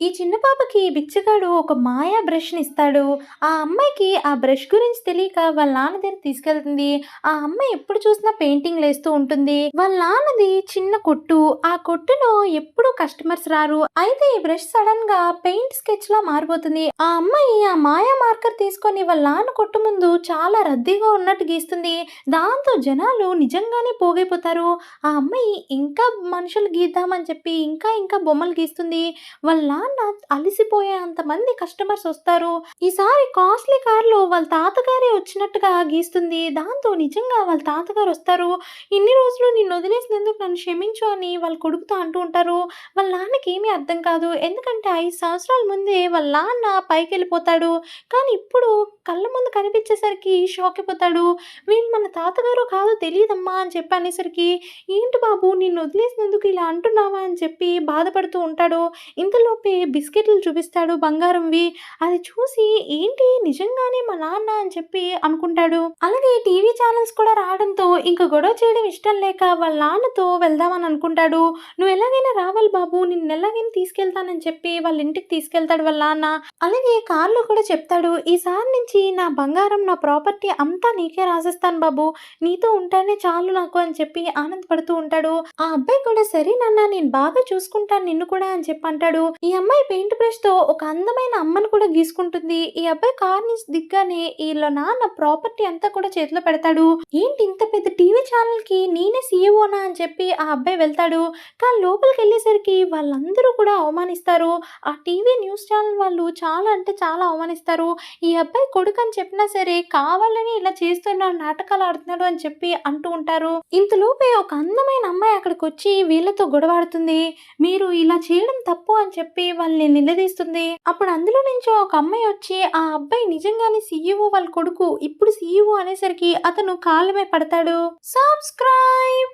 ఈ చిన్న పాపకి బిచ్చగాడు ఒక మాయా బ్రష్‌నిస్తాడు. ఆ అమ్మాయికి ఆ బ్రష్ గురించి తెలియక వాళ్ళ నాన్న దగ్గరికి తీసుకెళ్తుంది. ఆ అమ్మాయి ఎప్పుడు చూసినా పెయింటింగ్‌లేస్తూ ఉంటుంది. వాళ్ళ నాన్నది చిన్న కొట్టు. ఆ కొట్టులో ఎప్పుడూ కస్టమర్స్ రారు. అయితే ఈ బ్రష్ సడెన్‌గా పెయింట్ స్కెచ్‌లా మారిపోతుంది. ఆ అమ్మాయి ఆ మాయా మార్కర్ తీసుకొని వాళ్ళ నాన్న కొట్టు ముందు చాలా రద్దీగా ఉన్నట్టు గీస్తుంది. దాంతో జనాలు నిజంగానే పోగైపోతారు. ఆ అమ్మాయి ఇంకా మనుషులు గీద్దామని చెప్పి ఇంకా ఇంకా బొమ్మలు గీస్తుంది. వాళ్ళ నాన్న అలిసిపోయేంత మంది కస్టమర్స్ వస్తారు. ఈసారి కాస్ట్‌లీ కార్‌లో వాళ్ళ తాతగారే వచ్చినట్టుగా గీస్తుంది. దాంతో నిజంగా వాళ్ళ తాతగారు వస్తారు. "ఇన్ని రోజులు నిన్నొదిలేసినందుకు నన్ను క్షమించు" అని వాళ్ళ కొడుకుతో అంటూ ఉంటారు. వాళ్ళ నాన్నకేమీ అర్థం కాదు. ఎందుకంటే 5 సంవత్సరాల ముందే వాళ్ళ నాన్న పైకెళ్ళిపోతాడు. కానీ ఇప్పుడు కళ్ళ ముందు కనిపించేసరికి షాక్ అయిపోతాడు. "వీళ్ళు మన తాతగారో కాదో తెలీదమ్మా" అని చెప్పి అనేసరికి, "ఏంటి బాబు నిన్నొదిలేసినందుకు ఇలా అంటున్నావా?" అని చెప్పి బాధపడుతూ ఉంటాడు. ఇంతలోపే బిస్కెట్లు చూపిస్తాడు బంగారంవి. అది చూసి ఏంటి నిజంగానే మా నాన్న అని చెప్పి అనుకుంటాడు. అలాగే టీవీ ఛానల్స్ కూడా రావడంతో ఇంక గొడవ చేయడం ఇష్టం లేక వాళ్ళ నాన్నతో వెళ్దామని అనుకుంటాడు. "నువ్వు ఎలాగైనా రావాలి బాబు, నిన్నెలాగైనా తీసుకెళ్తానని" చెప్పి వాళ్ళ ఇంటికి తీసుకెళ్తాడు వాళ్ళ నాన్న. అలాగే కార్‌లో కూడా చెప్తాడు, "ఈసారి నుంచి నా బంగారం, నా ప్రాపర్టీ అంతా నీకే రాసేస్తాను బాబు. నీతో ఉంటేనే చాలు నాకు" అని చెప్పి ఆనందపడుతూ ఉంటాడు. ఆ అబ్బాయి కూడా, "సరే నాన్న, నేను బాగా చూసుకుంటాను నిన్ను కూడా" అని చెప్పి అంటాడు. ఈ అమ్మాయి పెయింట్ బ్రష్‌తో ఒక అందమైన అమ్మను కూడా గీసుకుంటుంది. ఈ అబ్బాయి కారు నుంచి దిగ్గానే ఈళ్ళ నాన్న ప్రాపర్టీ అంతా కూడా చేతిలో పెడతాడు. "ఏంటి ఇంత పెద్ద టీవీ ఛానల్‌కి నేనే సీఈఓనా" అని చెప్పి ఆ అబ్బాయి వెళ్తాడు. కానీ లోపలికెళ్ళేసరికి వాళ్ళందరూ కూడా అవమానిస్తారు. ఆ టీవీ న్యూస్ ఛానల్ వాళ్ళు చాలా అంటే చాలా అవమానిస్తారు. ఈ అబ్బాయి కొడుకని చెప్పినా సరే కావాలని ఇలా చేస్తున్నాడు, నాటకాలు ఆడుతున్నాడు అని చెప్పి అంటూ ఉంటారు. ఇంతలోపే ఒక అందమైన అమ్మాయి అక్కడికొచ్చి వీళ్ళతో గొడవాడుతుంది. "మీరు ఇలా చేయడం తప్పు" అని చెప్పి వాళ్ళని నిలదీస్తుంది. అప్పుడు అందులో నుంచి ఒక అమ్మాయి వచ్చి, ఆ అబ్బాయి నిజంగానే సీఈఓ వాళ్ళ కొడుకు. ఇప్పుడు సీఈఓ అనేసరికి అతను కాళ్ళ మీద పడతాడు. సబ్స్క్రైబ్.